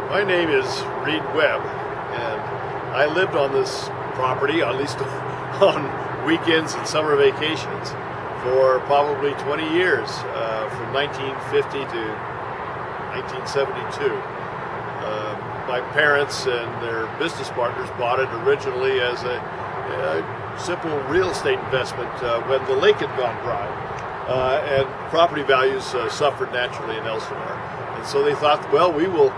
My name is Reed Webb, and I lived on this property, at least on weekends and summer vacations, for probably 20 years, from 1950 to 1972. My parents and their business partners bought it originally as a simple real estate investment when the lake had gone dry, and property values suffered naturally in Elsinore. And so they thought, well, we will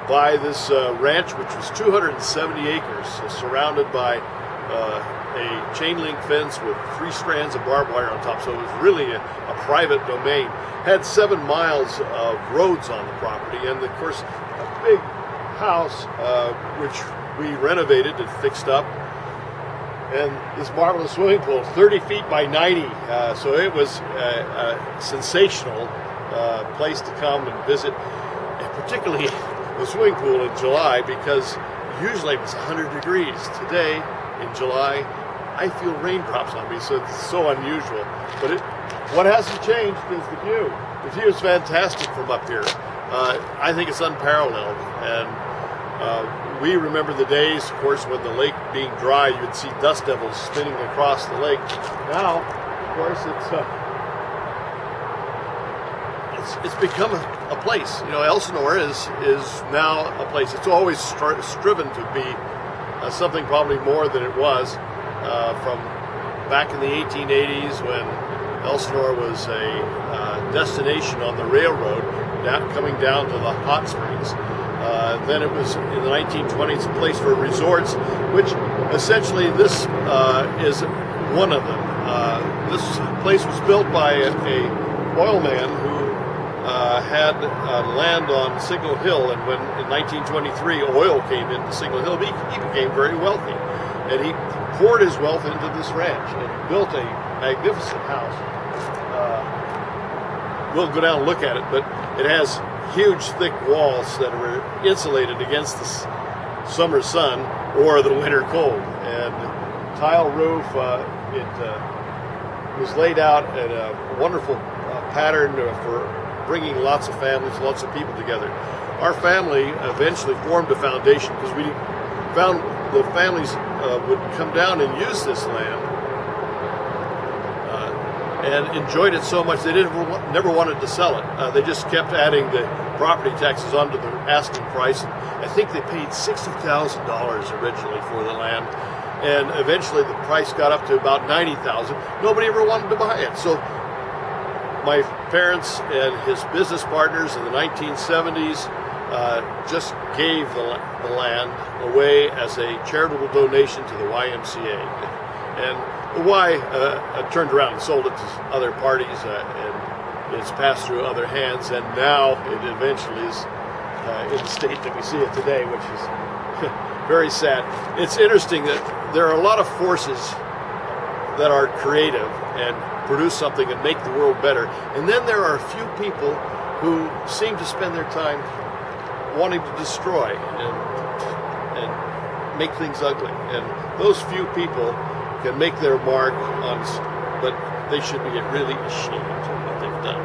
buy this ranch, which was 270 acres, surrounded by a chain link fence with 3 strands of barbed wire on top. So it was really a private domain. Had 7 miles of roads on the property, and of course a big house which we renovated and fixed up, and this marvelous swimming pool, 30 feet by 90. So it was a sensational place to come and visit, and particularly the swimming pool in July, because usually it's 100 degrees. Today, in July, I feel raindrops on me, so it's so unusual. But what hasn't changed is the view. The view is fantastic from up here. I think it's unparalleled, and we remember the days, of course, when the lake being dry, you'd see dust devils spinning across the lake. Now, of course, it's become a place. You know, Elsinore is now a place. It's always striven to be something probably more than it was from back in the 1880s, when Elsinore was a destination on the railroad coming down to the hot springs. Then it was in the 1920s a place for resorts, which essentially this is one of them. This place was built by a oil man who had land on Signal Hill, and when in 1923 oil came into Signal Hill, he became very wealthy, and he poured his wealth into this ranch and built a magnificent house. We'll go down and look at it, but it has huge thick walls that are insulated against the summer sun or the winter cold, and tile roof. It was laid out in a wonderful pattern for bringing lots of families, lots of people together. Our family eventually formed a foundation because we found the families would come down and use this land and enjoyed it so much they never wanted to sell it. They just kept adding the property taxes onto the asking price. And I think they paid $60,000 originally for the land, and eventually the price got up to about $90,000. Nobody ever wanted to buy it. So my parents and his business partners in the 1970s just gave the land away as a charitable donation to the YMCA. And the Y turned around and sold it to other parties, and it's passed through other hands, and now it eventually is in the state that we see it today, which is very sad. It's interesting that there are a lot of forces that are creative and produce something and make the world better, and then there are a few people who seem to spend their time wanting to destroy and make things ugly, and those few people can make their mark on, but they should be really ashamed of what they've done.